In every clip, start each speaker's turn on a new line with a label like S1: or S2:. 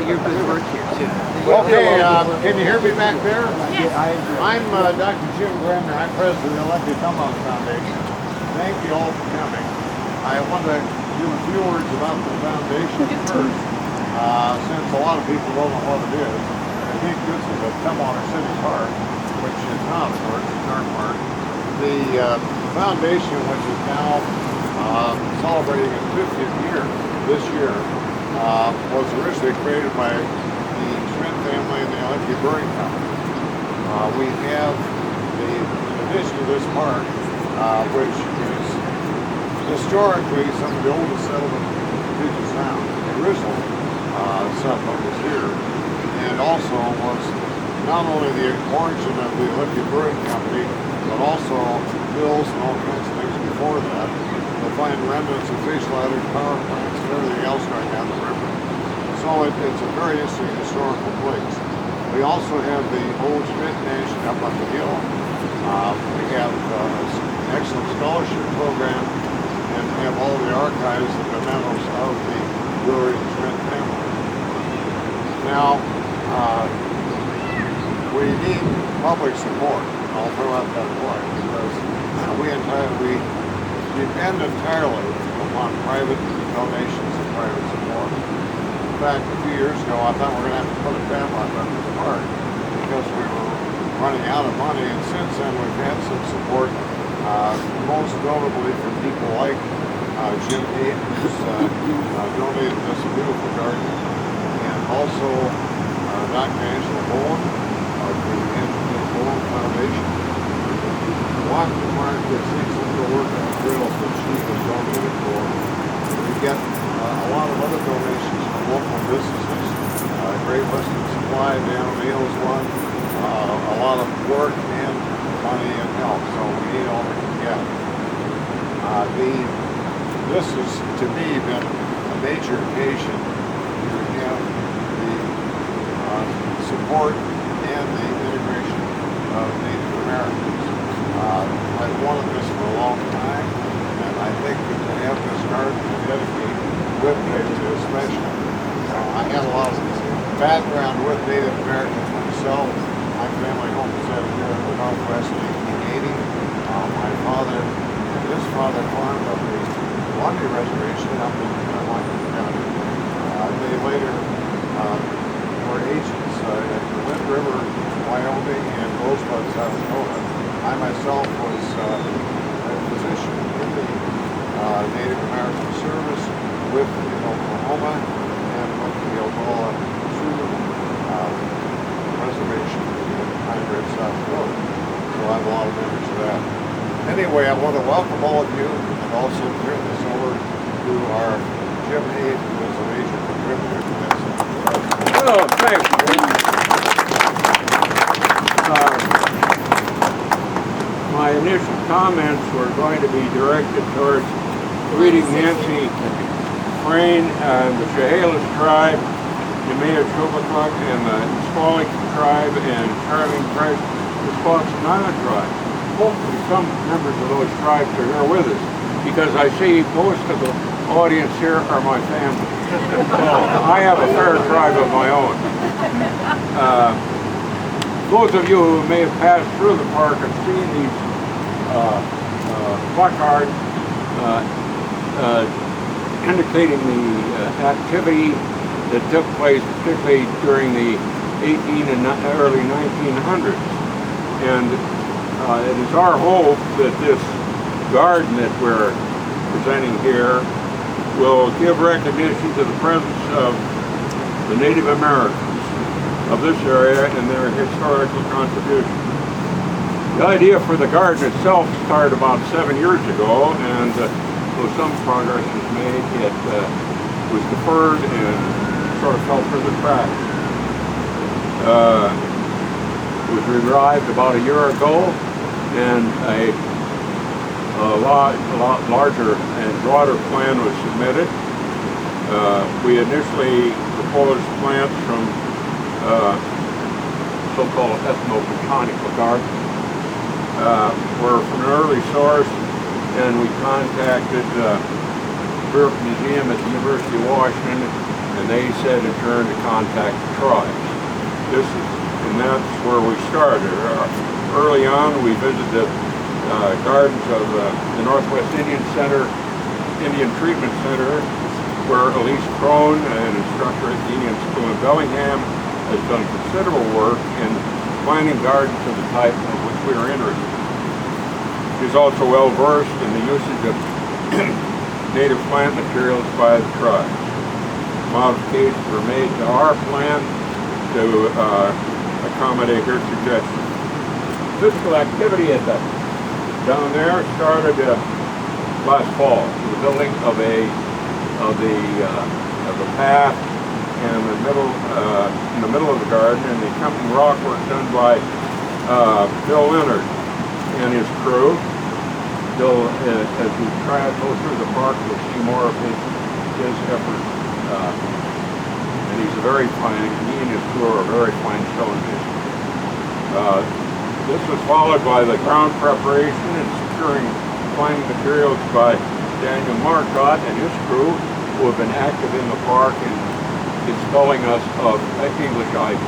S1: your good work here too.
S2: Okay, can you hear me back there? Yes. I'm Dr. Jim Bremner. I'm president of the Electric Tumwater Foundation. Thank you all for coming. I want to do a few words about the foundation first, since a lot of people don't know what it is. I think this is a Tumwater City Park, which is not, of course, it's our park. The foundation, which is now celebrating its 50th year this year, was originally created by the Schmidt family and the Electric Brewing Company. We have in addition to this park, which is historically some of the oldest settlement in Puget Sound. The original settlement was here, and also was not only the origin of the Electric Brewing Company, but also mills and all kinds of things before that. You'll find remnants of fish ladders, power plants, and everything else going down the river. So it's a very interesting historical place. We also have the old Schmidt Mansion up on the hill. We have an excellent scholarship program, and we have all the archives and mementos of the brewery and Schmidt family. Now, we need public support. I'll throw out that point because we depend entirely upon private donations and private support. In fact, a few years ago, I thought we were going to have to put a dam on the park because we were running out of money, and since then we've had some support, most notably from people like Jim Hayden, who's donated this beautiful garden, and also Dr. Angela Bowen of the Bowen Foundation. Walk the park that seeks to work on the trails that she has donated for. We get a lot of other donations from local businesses. Great Western Supply down on the hills one. A lot of work and money and help, so we need all we can get. This has, to me, been a major occasion to have the support and the integration of Native Americans. I've wanted this for a long time, and I think that to have this garden to dedicate with to especially. I had a lot of background with Native Americans myself. My family home was out here in the Northwest in 1880. My father and his father farmed up the Laundry Reservation up in Washington County. They later were agents at the Wind River, Wyoming, and Rosebud, South Dakota. I myself was a physician in the Native American service with in Oklahoma and with the Oglala Sioux Reservation in Pine Ridge, South Dakota. So I have a lot of memories of that. Anyway, I want to welcome all of you and also turn this over to our Jim Hayden, who is a major contributor to this.
S3: Oh, thanks. My initial comments were going to be directed towards greeting Nancy Crane and the Chehalis tribe, Nemea Chobacluk, and the Nisqually tribe, and Charlene Price, the Squaxin Island tribe. Hopefully some members of those tribes are here with us, because I see most of the audience here are my family. I have a fair tribe of my own. Those of you who may have passed through the park have seen these placards indicating the activity that took place, particularly during the early 1900s. And it is our hope that this garden that we're presenting here will give recognition to the presence of the Native Americans of this area and their historical contribution. The idea for the garden itself started about 7 years ago, and though some progress was made, it was deferred and sort of fell through the cracks. It was revived about a year ago, and a lot larger and broader plan was submitted. We initially proposed plants from so-called ethnobotanical garden. Were from an early source, and we contacted the Burke Museum at the University of Washington, and they said in turn to contact the tribes. And that's where we started. Early on, we visited gardens of the Northwest Indian Treatment Center, where Elise Crone, an instructor at the Indian School in Bellingham, has done considerable work in planting gardens of the type of which we are interested. She's also well versed in the usage of native plant materials by the tribes. Modifications were made to our plan to accommodate her suggestions. Physical activity down there started last fall. The building of a path in the middle of the garden, and the accompanying rock work done by Bill Leonard and his crew. Bill, as we try to go through the park, we'll see more of his efforts. And he's a very fine, he and his crew are very fine stonemasons. This was followed by the ground preparation and securing finding materials by Daniel Marcotte and his crew, who have been active in the park in installing us of English items.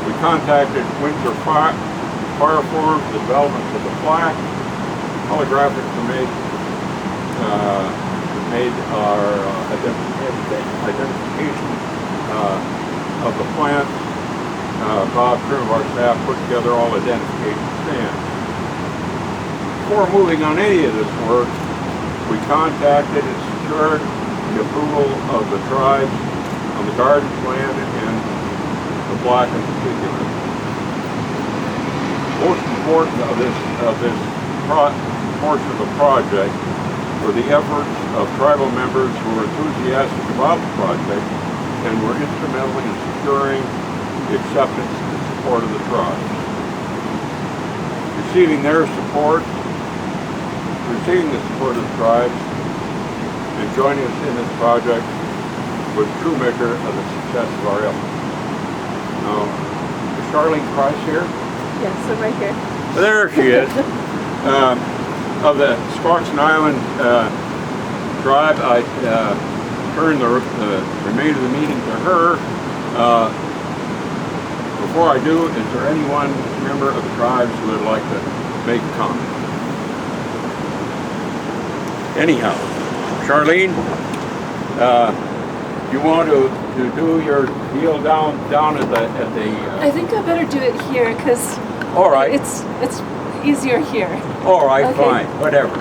S3: We contacted Windsor Fire Forms, the development of the plaque. Holographics were made our identification of the plant. Bob Trim of our staff put together all identification stands. Before moving on any of this work, we contacted and secured the approval of the tribes on the garden plan and the plaque in particular. Most important of this portion of the project were the efforts of tribal members who were enthusiastic about the project and were instrumental in securing the acceptance and support of the tribes. Receiving the support of the tribes and joining us in this project was a true measure of the success of our efforts. Now, is Charlene Price here?
S1: Yes, I'm right here.
S3: There she is. Of the Sparks Island tribe, I turn the remainder of the meeting to her. Before I do, is there anyone member of the tribes who would like to make a comment? Anyhow, Charlene, you want to do your deal down at the
S1: I think I better do it here because
S3: all right.
S1: It's easier here.
S3: All right,
S1: Okay.
S3: fine, whatever.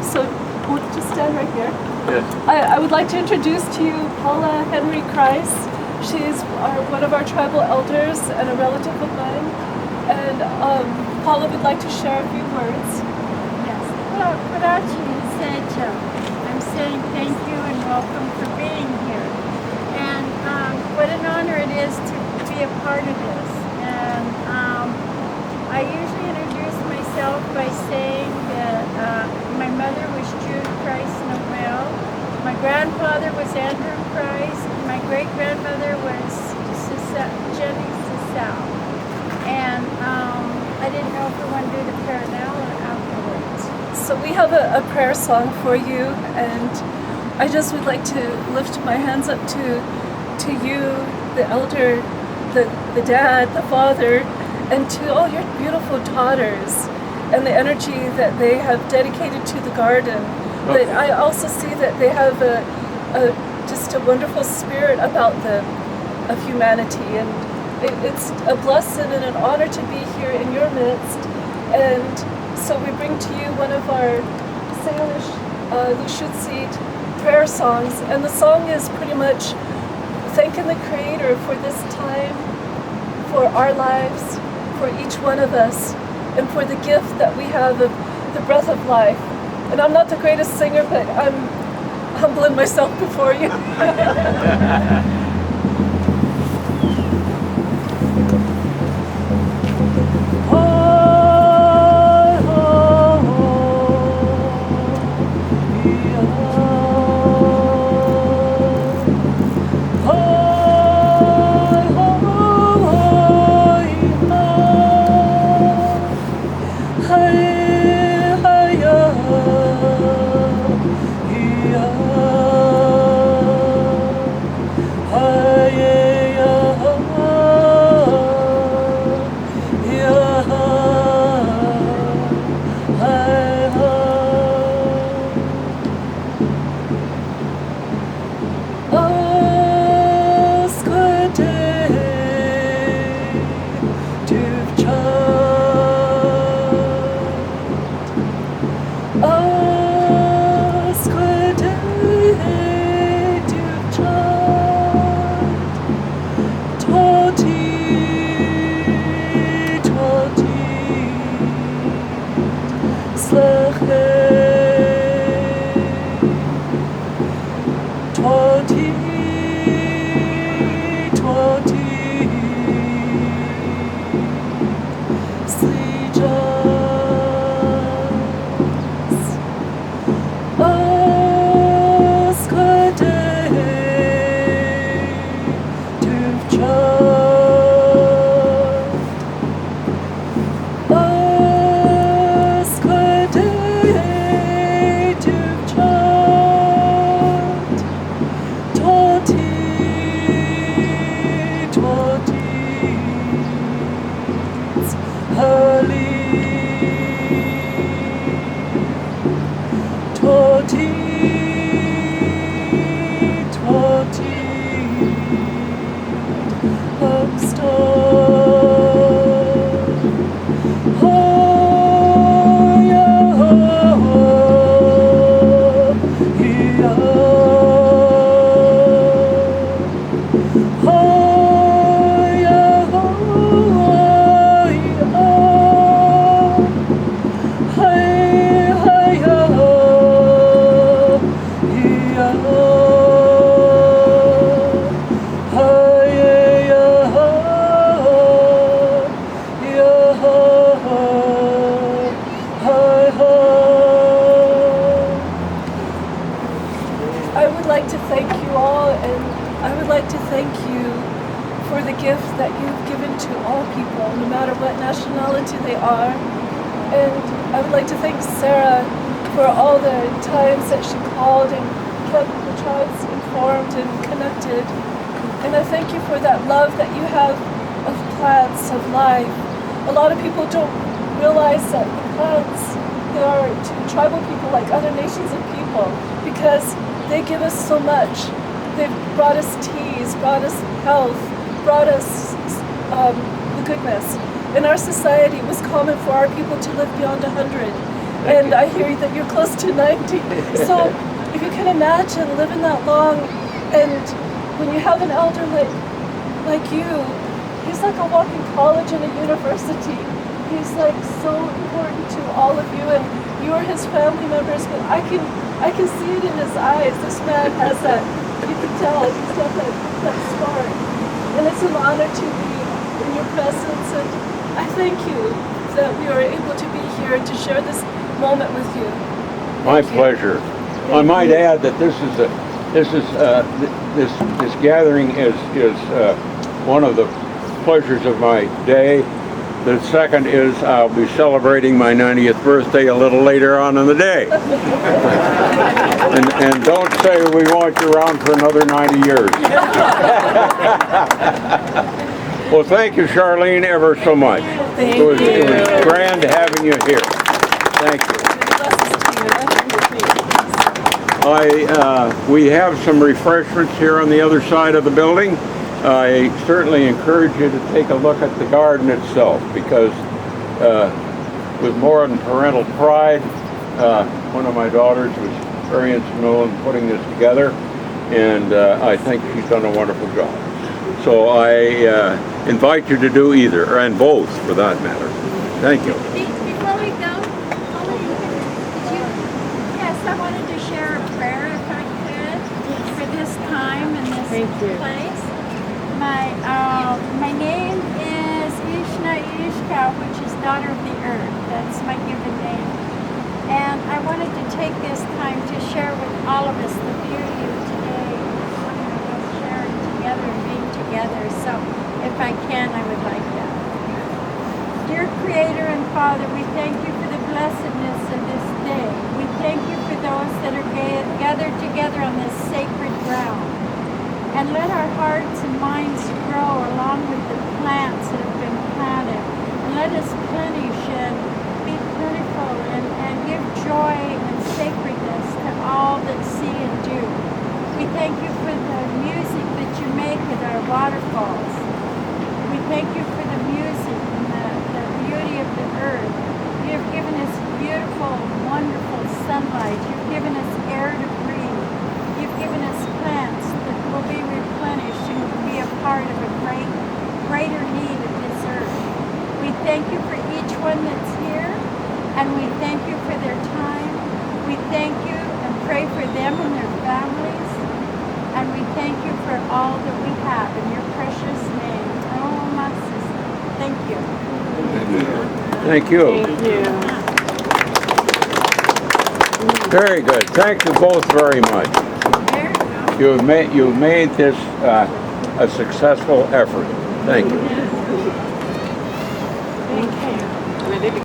S1: So we'll just stand right here.
S3: Yes.
S1: I would like to introduce to you Paula Henry Kreis. She's one of our tribal elders and a relative of mine. And Paula would like to share a few words.
S4: Yes. Well, I'm saying thank you and welcome for being here. And what an honor it is to be a part of this. And I usually introduce myself by saying that my mother was Jude Price Noel. My grandfather was Andrew Price. My great-grandmother was Jenny Cecil. And I didn't know if we want to do the prayer now or afterwards.
S1: So we have a prayer song for you, and I just would like to lift my hands up to you, the elder, the dad, the father, and to all your beautiful daughters and the energy that they have dedicated to the garden. But I also see that they have just a wonderful spirit about them of humanity, and it's a blessing and an honor to be here in your midst. And so we bring to you one of our Salish Lushutsit prayer songs, and the song is pretty much thanking the Creator for this time, for our lives, for each one of us, and for the gift that we have of the breath of life. And I'm not the greatest singer, but I'm humbling myself before you. Toti, Toti, Sijas, Askade, Tuvchat, Askade, Tuvchat, Toti, Toti, Hali, Toti, Toti, Huckstone, Hoya, Hiya, Hoya, Hiya, Hiya, Hiya, I would like to thank you all, and I would like to thank you for the gift that you've given to all people, no matter what nationality they are. And I would like to thank Sarah for all the times that she called and kept the tribes informed and connected. And I thank you for that love that you have of plants, of life. A lot of people don't realize that the plants, they are to tribal people like other nations of people, because they give us so much. They've brought us teas, brought us health, brought us the goodness. In our society, it was common for our people to live beyond 100. And I hear that you're close to 90. So if you can imagine living that long, and when you have an elder like you, he's like a walking college and a university. He's like so important to all of you, and you are his family members, but I can see it in his eyes. This man has that, you can tell, he's got that spark. And it's an honor to be in your presence, and I thank you that we are able to be here to share this moment with you.
S3: My pleasure. I might add that this gathering is one of the pleasures of my day. The second is I'll be celebrating my 90th birthday a little later on in the day. and don't say we want you around for another 90 years. Well, thank you, Charlene, ever so much.
S1: Thank
S3: it was
S1: you.
S3: grand having you here. Thank you. We have some refreshments here on the other side of the building. I certainly encourage you to take a look at the garden itself, because with more than parental pride, one of my daughters was very instrumental in putting this together, and I think she's done a wonderful job. So I invite you to do either, and both for that matter. Thank you.
S4: Before we go, yes, I wanted to share a prayer if I could for this time and this place. My name is Ishna Ishka, which is Daughter of the Earth. That's my given name. And I wanted to take this time to share with all of us the beauty of today, sharing together and being together. So if I can, I would like that. Dear Creator and Father, we thank you for the blessedness of this day. We thank you for those that are gathered together on this sacred ground. And let our hearts and minds grow along with the plants that have been planted. And let us plenish and be plentiful and give joy and sacredness to all that see and do. We thank you for the music that you make with our waterfalls. We thank you for the music and the beauty of the earth. You have given us beautiful, wonderful sunlight. You've given us air to breathe. You've given us plants that will be replenished and will be a part of a greater need of this earth. We thank you for each one that's here, and we thank you for their time. We thank you and pray for them and their families.
S3: Thank you.
S5: Thank you.
S3: Very good. Thank you both very much. You've made this a successful effort. Thank you.